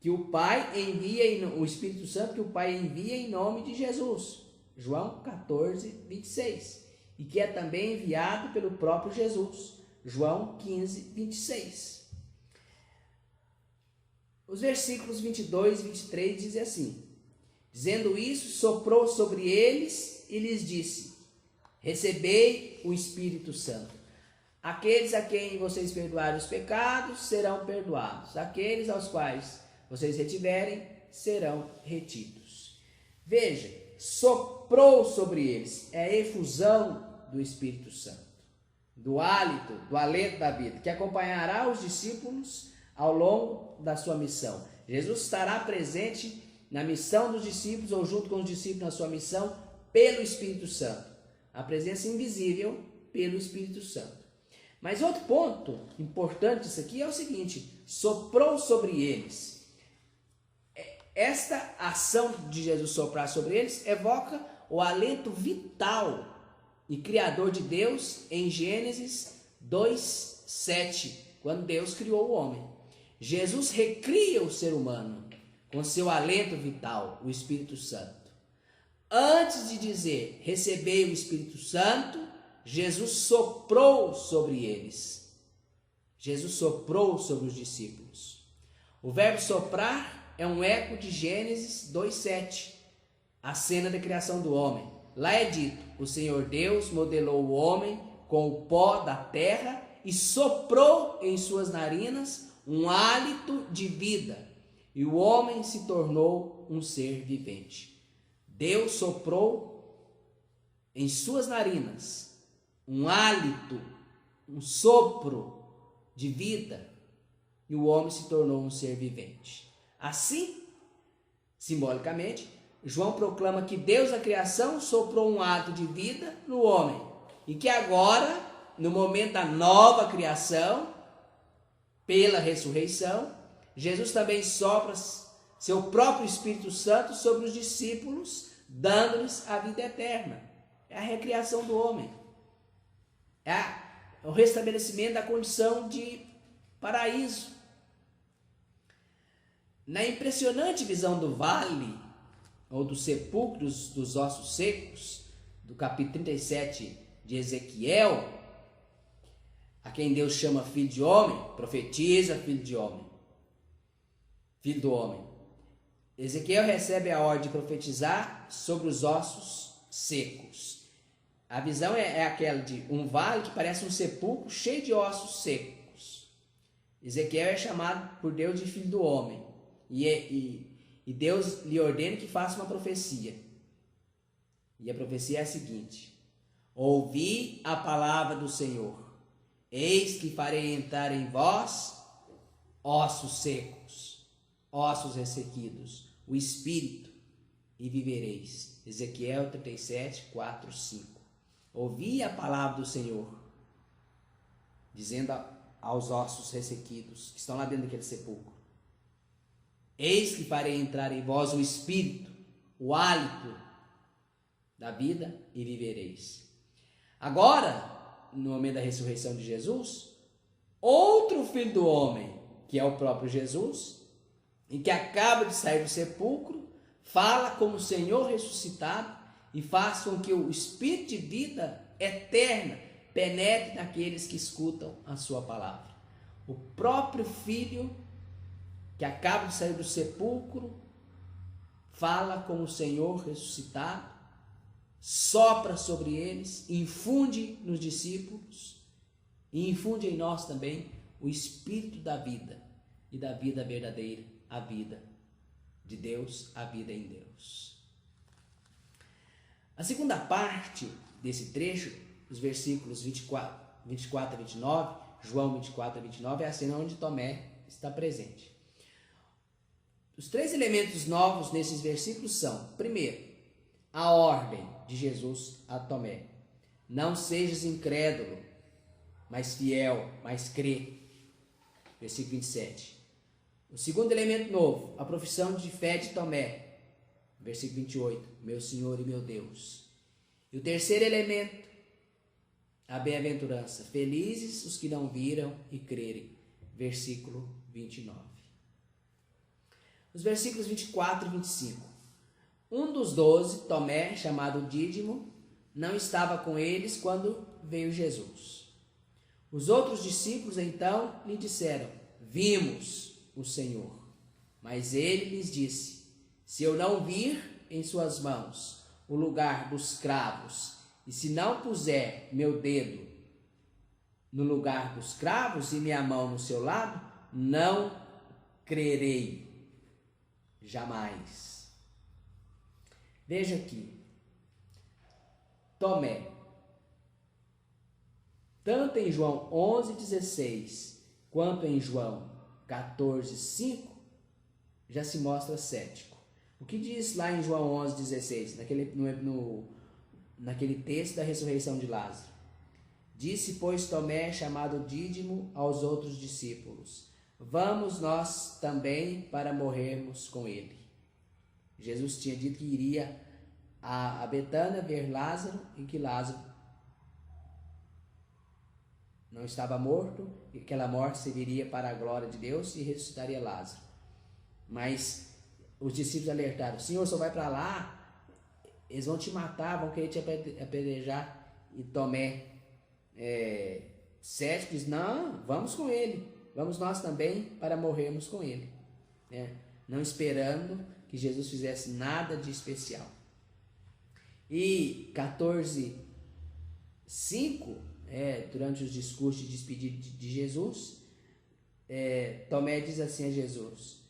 S1: Que o Pai envia, o Espírito Santo, que o Pai envia em nome de Jesus. João 14, 26. E que é também enviado pelo próprio Jesus. João 15, 26. Os versículos 22 e 23 dizem assim: dizendo isso, soprou sobre eles e lhes disse: recebei o Espírito Santo. Aqueles a quem vocês perdoarem os pecados serão perdoados. Aqueles aos quais vocês retiverem serão retidos. Veja, soprou sobre eles, é a efusão do Espírito Santo, do alento da vida, que acompanhará os discípulos ao longo da sua missão. Jesus estará presente na missão dos discípulos ou junto com os discípulos na sua missão pelo Espírito Santo. A presença invisível pelo Espírito Santo. Mas outro ponto importante disso aqui é o seguinte: soprou sobre eles. Esta ação de Jesus soprar sobre eles evoca o alento vital e criador de Deus em Gênesis 2:7, quando Deus criou o homem. Jesus recria o ser humano com seu alento vital, o Espírito Santo. Antes de dizer recebei o Espírito Santo, Jesus soprou sobre eles. Jesus soprou sobre os discípulos. O verbo soprar é um eco de Gênesis 2:7, a cena da criação do homem. Lá é dito: o Senhor Deus modelou o homem com o pó da terra e soprou em suas narinas um hálito de vida, e o homem se tornou um ser vivente. Deus soprou em suas narinas um hálito, um sopro de vida, e o homem se tornou um ser vivente. Assim, simbolicamente, João proclama que Deus na criação soprou um hálito de vida no homem, e que agora, no momento da nova criação, pela ressurreição, Jesus também sopra seu próprio Espírito Santo sobre os discípulos, dando-lhes a vida eterna. É a recriação do homem. o restabelecimento da condição de paraíso. Na impressionante visão do vale, ou dos sepulcros dos ossos secos, do capítulo 37 de Ezequiel, a quem Deus chama filho de homem, profetiza filho de homem, filho do homem. Ezequiel recebe a ordem de profetizar sobre os ossos secos. A visão é aquela de um vale que parece um sepulcro cheio de ossos secos. Ezequiel é chamado por Deus de filho do homem. E Deus lhe ordena que faça uma profecia. E a profecia é a seguinte: ouvi a palavra do Senhor. Eis que farei entrar em vós ossos secos, ossos ressequidos, o espírito, e vivereis. Ezequiel 37, 4, 5. Ouvi a palavra do Senhor, dizendo aos ossos ressequidos que estão lá dentro daquele sepulcro: eis que farei entrar em vós o espírito, o hálito da vida, e vivereis. Agora, no momento da ressurreição de Jesus, outro filho do homem, que é o próprio Jesus, e que acaba de sair do sepulcro, fala como o Senhor ressuscitado e faz com que o espírito de vida eterna penetre naqueles que escutam a sua palavra. O próprio Filho, que acaba de sair do sepulcro, fala com o Senhor ressuscitado, sopra sobre eles, infunde nos discípulos e infunde em nós também o espírito da vida e da vida verdadeira, a vida de Deus, a vida em Deus. A segunda parte desse trecho, os versículos 24 a 29, João 24 a 29, é a cena onde Tomé está presente. Os três elementos novos nesses versículos são: primeiro, a ordem de Jesus a Tomé: não sejas incrédulo, mas fiel, mas crê. Versículo 27. O segundo elemento novo, a profissão de fé de Tomé. Versículo 28, meu Senhor e meu Deus. E o terceiro elemento, a bem-aventurança: felizes os que não viram e crerem. Versículo 29. Os versículos 24 e 25. Um dos 12, Tomé, chamado Dídimo, não estava com eles quando veio Jesus. Os outros discípulos então lhe disseram: vimos o Senhor. Mas ele lhes disse: se eu não vir em suas mãos o lugar dos cravos, e se não puser meu dedo no lugar dos cravos e minha mão no seu lado, não crerei jamais. Veja aqui, Tomé, tanto em João 11,16 quanto em João 14,5, já se mostra cético. O que diz lá em João 11,16, naquele texto da ressurreição de Lázaro? Disse, pois, Tomé, chamado Dídimo, aos outros discípulos: vamos nós também para morrermos com ele. Jesus tinha dito que iria a Betânia ver Lázaro e que Lázaro não estava morto e que aquela morte serviria para a glória de Deus e ressuscitaria Lázaro. Mas os discípulos alertaram: Senhor, só vai para lá, eles vão te matar, vão querer te apedrejar. E Tomé, cético, diz: não, vamos com ele, vamos nós também para morrermos com ele, não esperando que Jesus fizesse nada de especial. E 14:5, durante os discursos de despedida de Jesus, Tomé diz assim a Jesus,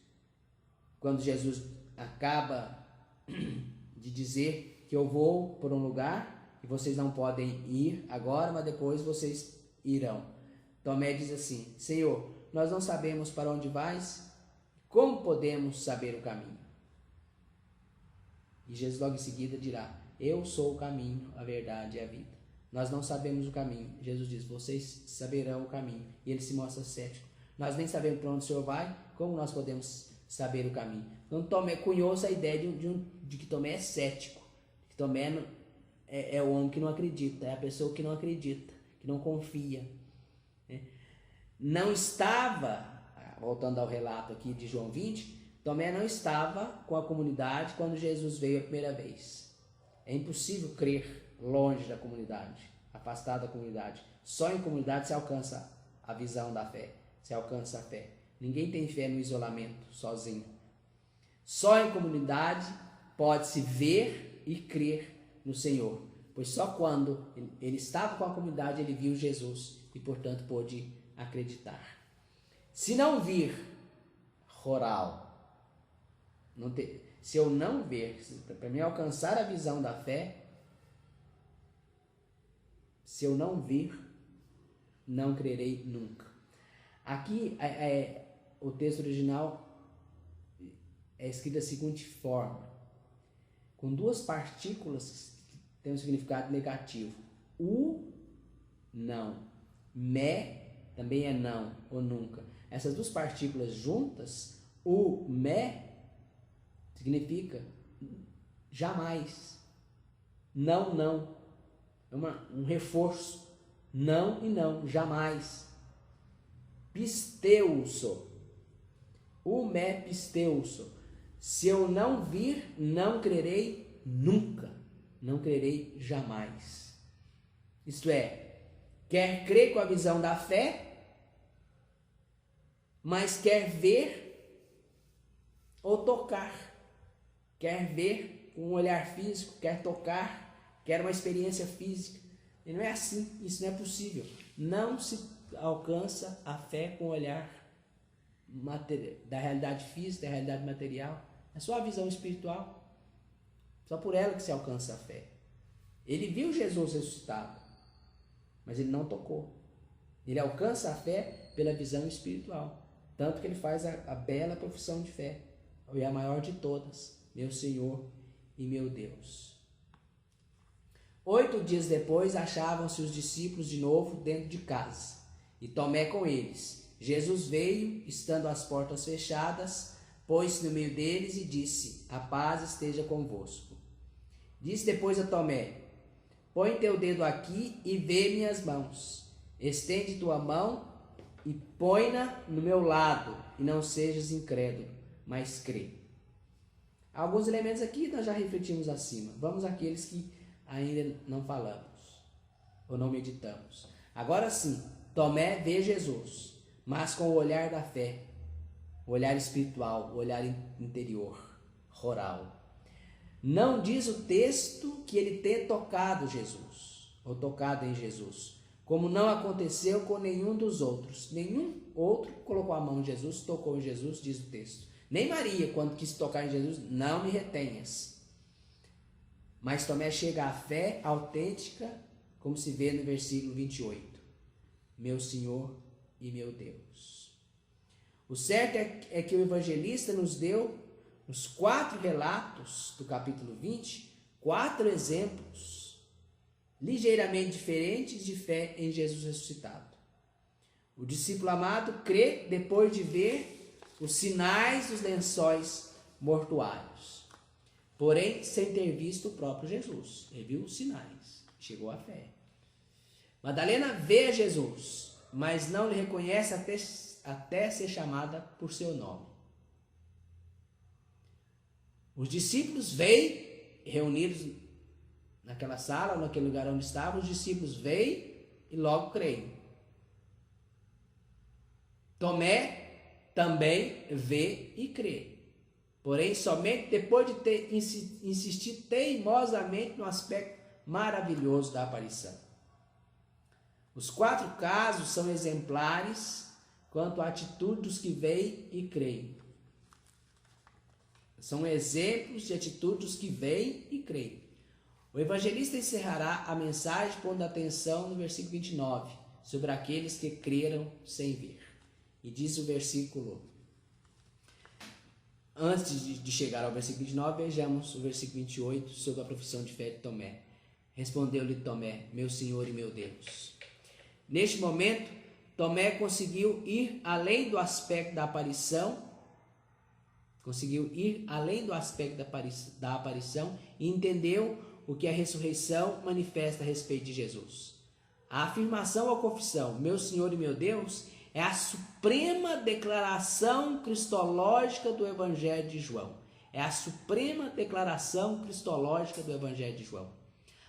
S1: quando Jesus acaba de dizer que eu vou por um lugar e vocês não podem ir agora, mas depois vocês irão. Tomé diz assim: Senhor, nós não sabemos para onde vais, como podemos saber o caminho? E Jesus logo em seguida dirá: eu sou o caminho, a verdade e a vida. Nós não sabemos o caminho. Jesus diz: vocês saberão o caminho. E ele se mostra cético. Nós nem sabemos para onde o Senhor vai, como nós podemos saber o caminho? Então Tomé cunhou-se a ideia de que Tomé é cético. Que Tomé é o homem que não acredita, é a pessoa que não acredita que não confia. Não estava, voltando ao relato aqui de João 20, Tomé não estava com a comunidade quando Jesus veio a primeira vez. É impossível crer longe da comunidade, afastado da comunidade. Só em comunidade se alcança a visão da fé, se alcança a fé. Ninguém tem fé no isolamento, sozinho. Só em comunidade pode-se ver e crer no Senhor, pois só quando ele estava com a comunidade ele viu Jesus e, portanto, pôde acreditar. Se não vir, rural, se eu não ver, para mim alcançar a visão da fé, se eu não vir, não crerei nunca. Aqui o texto original é escrito da seguinte forma, com duas partículas que têm um significado negativo. Não. Me também é não ou nunca. Essas duas partículas juntas, me significa jamais. Não. É um reforço. Não e não, jamais. Pisteuso. Me pisteuso. Se eu não vir, não crerei nunca. Não crerei jamais. Isto é, quer crer com a visão da fé, mas quer ver ou tocar. Quer ver com um olhar físico, quer tocar, quer uma experiência física. E não é assim, isso não é possível. Não se alcança a fé com o olhar da realidade física, da realidade material. É só a visão espiritual. Só por ela que se alcança a fé. Ele viu Jesus ressuscitado, mas ele não tocou. Ele alcança a fé pela visão espiritual. Tanto que ele faz a bela profissão de fé. E a maior de todas, meu Senhor e meu Deus. 8 dias depois, achavam-se os discípulos de novo dentro de casa, e Tomé com eles. Jesus veio, estando as portas fechadas, pôs-se no meio deles e disse: a paz esteja convosco. Disse depois a Tomé: põe teu dedo aqui e vê minhas mãos. Estende tua mão e põe-na no meu lado, e não sejas incrédulo, mas crê. Alguns elementos aqui nós já refletimos acima. Vamos àqueles que ainda não falamos ou não meditamos. Agora sim, Tomé vê Jesus, mas com o olhar da fé, o olhar espiritual, o olhar interior, rural. Não diz o texto que ele tenha tocado Jesus, ou tocado em Jesus, como não aconteceu com nenhum dos outros. Nenhum outro colocou a mão em Jesus, tocou em Jesus, diz o texto. Nem Maria, quando quis tocar em Jesus, não me retenhas. Mas Tomé chega à fé autêntica, como se vê no versículo 28. Meu Senhor e meu Deus. O certo é que o evangelista nos deu, nos 4 relatos do capítulo 20, 4 exemplos ligeiramente diferentes de fé em Jesus ressuscitado. O discípulo amado crê depois de ver os sinais dos lençóis mortuários, porém sem ter visto o próprio Jesus. Ele viu os sinais, chegou à fé. Madalena vê Jesus, mas não lhe reconhece até ser chamada por seu nome. Os discípulos veem, reunidos naquela sala, ou naquele lugar onde estavam, os discípulos veem e logo creem. Tomé também vê e crê. Porém, somente depois de ter insistido teimosamente no aspecto maravilhoso da aparição. Os 4 casos são exemplares quanto à atitude dos que veem e creem. São exemplos de atitude dos que veem e creem. O evangelista encerrará a mensagem pondo atenção no versículo 29, sobre aqueles que creram sem ver. E diz o versículo, antes de chegar ao versículo 29, vejamos o versículo 28 sobre a profissão de fé de Tomé. Respondeu-lhe Tomé: meu Senhor e meu Deus. Neste momento, Tomé conseguiu ir além do aspecto da aparição, e entendeu o que a ressurreição manifesta a respeito de Jesus. A afirmação ou confissão, meu Senhor e meu Deus, é a suprema declaração cristológica do Evangelho de João. É a suprema declaração cristológica do Evangelho de João.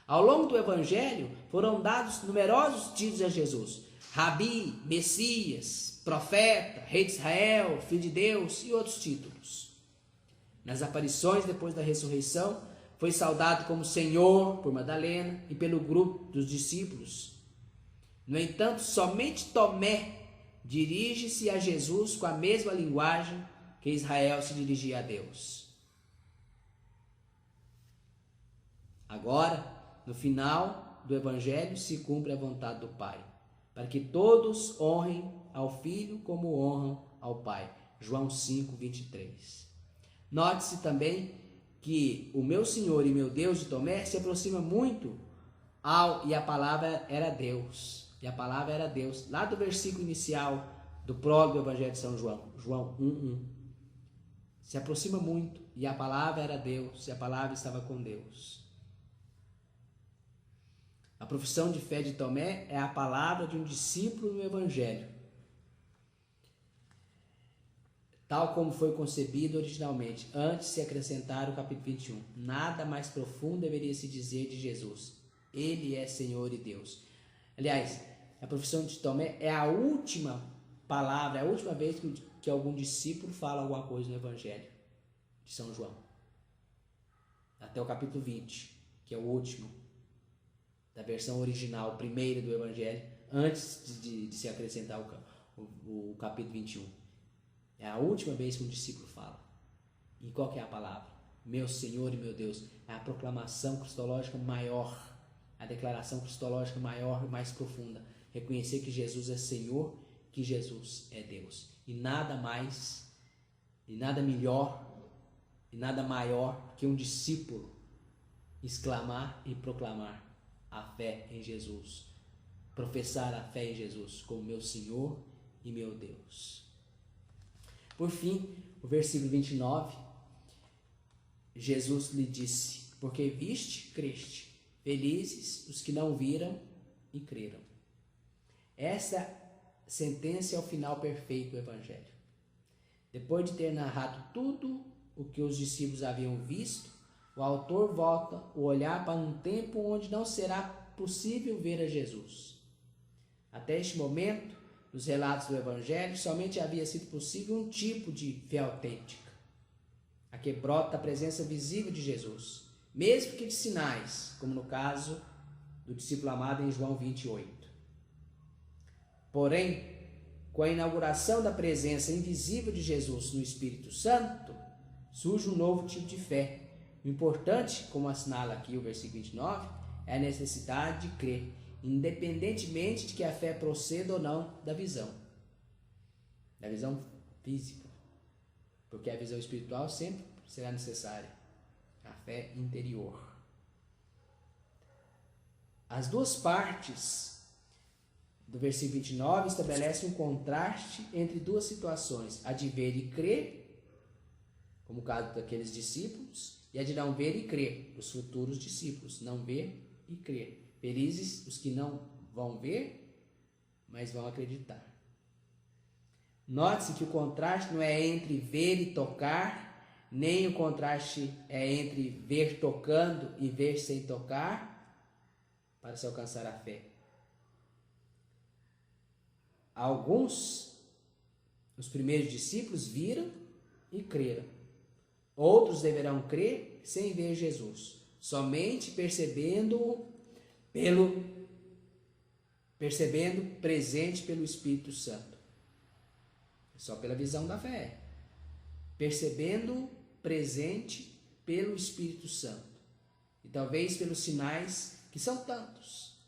S1: Ao longo do Evangelho foram dados numerosos títulos a Jesus: Rabi, Messias, Profeta, Rei de Israel, Filho de Deus e outros títulos. Nas aparições depois da ressurreição, foi saudado como Senhor por Madalena e pelo grupo dos discípulos. No entanto, somente Tomé dirige-se a Jesus com a mesma linguagem que Israel se dirigia a Deus. Agora, no final do Evangelho, se cumpre a vontade do Pai, para que todos honrem ao Filho como honram ao Pai. João 5, 23. Note-se também que o meu Senhor e meu Deus de Tomé se aproxima muito e a palavra era Deus. E a palavra era Deus. Lá do versículo inicial do prólogo do Evangelho de São João, João 1:1. Se aproxima muito. E a palavra era Deus. E a palavra estava com Deus. A profissão de fé de Tomé é a palavra de um discípulo no Evangelho, tal como foi concebido originalmente, antes de se acrescentar o capítulo 21. Nada mais profundo deveria se dizer de Jesus. Ele é Senhor e Deus. Aliás, a profissão de Tomé é a última palavra, é a última vez que algum discípulo fala alguma coisa no Evangelho de São João. Até o capítulo 20, que é o último da versão original, primeira do Evangelho, antes de se acrescentar o capítulo 21. É a última vez que um discípulo fala. E qual que é a palavra? Meu Senhor e meu Deus. É a proclamação cristológica maior, a declaração cristológica maior e mais profunda. Reconhecer que Jesus é Senhor, que Jesus é Deus. E nada mais, e nada melhor, e nada maior que um discípulo exclamar e proclamar a fé em Jesus. Professar a fé em Jesus como meu Senhor e meu Deus. Por fim, o versículo 29, Jesus lhe disse: porque viste, creste. Felizes os que não viram e creram. Essa sentença é o final perfeito do Evangelho. Depois de ter narrado tudo o que os discípulos haviam visto, o autor volta o olhar para um tempo onde não será possível ver a Jesus. Até este momento, nos relatos do Evangelho, somente havia sido possível um tipo de fé autêntica, a que brota da presença visível de Jesus, mesmo que de sinais, como no caso do discípulo amado em João 28. Porém, com a inauguração da presença invisível de Jesus no Espírito Santo, surge um novo tipo de fé. O importante, como assinala aqui o versículo 29, é a necessidade de crer, independentemente de que a fé proceda ou não da visão física, porque a visão espiritual sempre será necessária, a fé interior. As duas partes do versículo 29 estabelecem um contraste entre duas situações, a de ver e crer, como o caso daqueles discípulos, e a de não ver e crer, os futuros discípulos, não ver e crer. Felizes os que não vão ver, mas vão acreditar. Note-se que o contraste não é entre ver e tocar, nem o contraste é entre ver tocando e ver sem tocar, para se alcançar a fé. Alguns, os primeiros discípulos, viram e creram. Outros deverão crer sem ver Jesus, somente percebendo presente pelo Espírito Santo. Só pela visão da fé. Percebendo presente pelo Espírito Santo. E talvez pelos sinais que são tantos.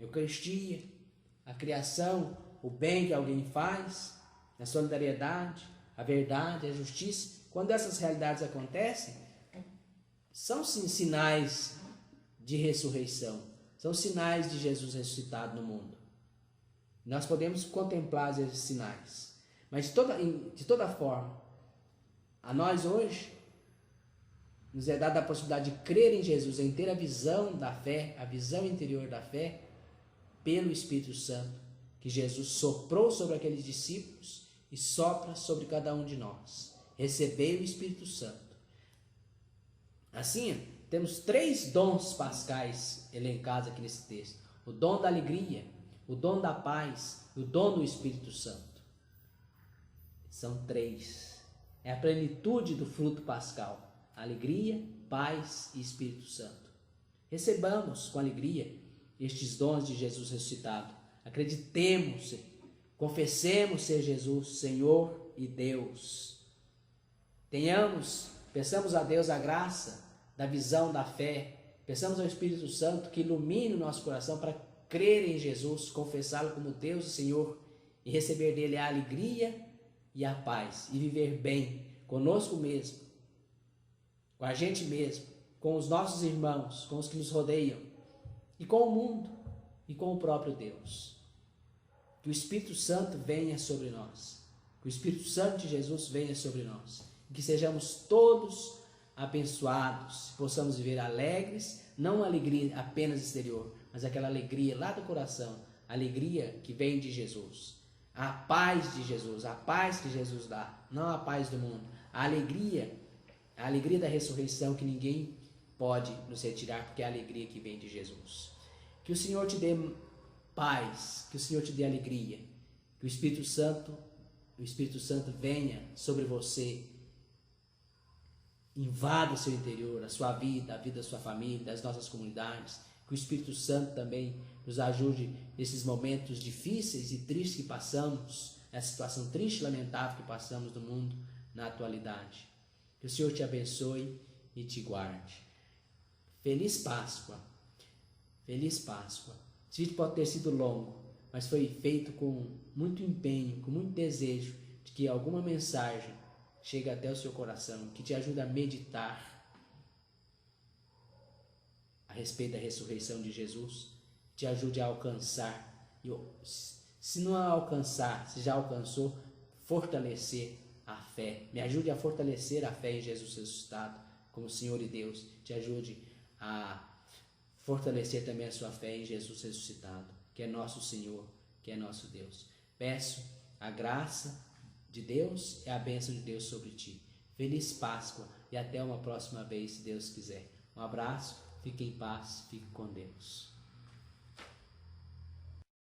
S1: Eucaristia, a criação, o bem que alguém faz, a solidariedade, a verdade, a justiça. Quando essas realidades acontecem, são sim sinais de ressurreição. São sinais de Jesus ressuscitado no mundo. Nós podemos contemplar esses sinais. Mas de toda forma, a nós hoje, nos é dada a possibilidade de crer em Jesus, em ter a visão da fé, a visão interior da fé, pelo Espírito Santo que Jesus soprou sobre aqueles discípulos e sopra sobre cada um de nós. Recebei o Espírito Santo. Assim, temos 3 dons pascais elencados aqui nesse texto: o dom da alegria, o dom da paz e o dom do Espírito Santo. São 3. É a plenitude do fruto pascal: alegria, paz e Espírito Santo. Recebamos com alegria estes dons de Jesus ressuscitado. Acreditemos, confessemos ser Jesus Senhor e Deus. Peçamos a Deus a graça da visão da fé. Peçamos ao Espírito Santo que ilumine o nosso coração para crer em Jesus, confessá-lo como Deus e Senhor e receber dele a alegria e a paz e viver bem conosco mesmo, com a gente mesmo, com os nossos irmãos, com os que nos rodeiam e com o mundo e com o próprio Deus. Que o Espírito Santo venha sobre nós, que o Espírito Santo de Jesus venha sobre nós, que sejamos todos abençoados, possamos viver alegres, não uma alegria apenas exterior, mas aquela alegria lá do coração, a alegria que vem de Jesus, a paz de Jesus, a paz que Jesus dá, não a paz do mundo, a alegria da ressurreição que ninguém pode nos retirar, porque é a alegria que vem de Jesus. Que o Senhor te dê paz, que o Senhor te dê alegria, que o Espírito Santo venha sobre você, invada o seu interior, a sua vida, a vida da sua família, das nossas comunidades. Que o Espírito Santo também nos ajude nesses momentos difíceis e tristes que passamos, essa situação triste e lamentável que passamos no mundo na atualidade. Que o Senhor te abençoe e te guarde. Feliz Páscoa! Feliz Páscoa! Esse vídeo pode ter sido longo, mas foi feito com muito empenho, com muito desejo de que alguma mensagem chegue até o seu coração, que te ajude a meditar a respeito da ressurreição de Jesus, te ajude a alcançar, se não alcançar, se já alcançou, fortalecer a fé. Me ajude a fortalecer a fé em Jesus ressuscitado, como Senhor e Deus. Te ajude a fortalecer também a sua fé em Jesus ressuscitado, que é nosso Senhor, que é nosso Deus. Peço a graça de Deus e a bênção de Deus sobre ti. Feliz Páscoa e até uma próxima vez, se Deus quiser. Um abraço, fique em paz, fique com Deus.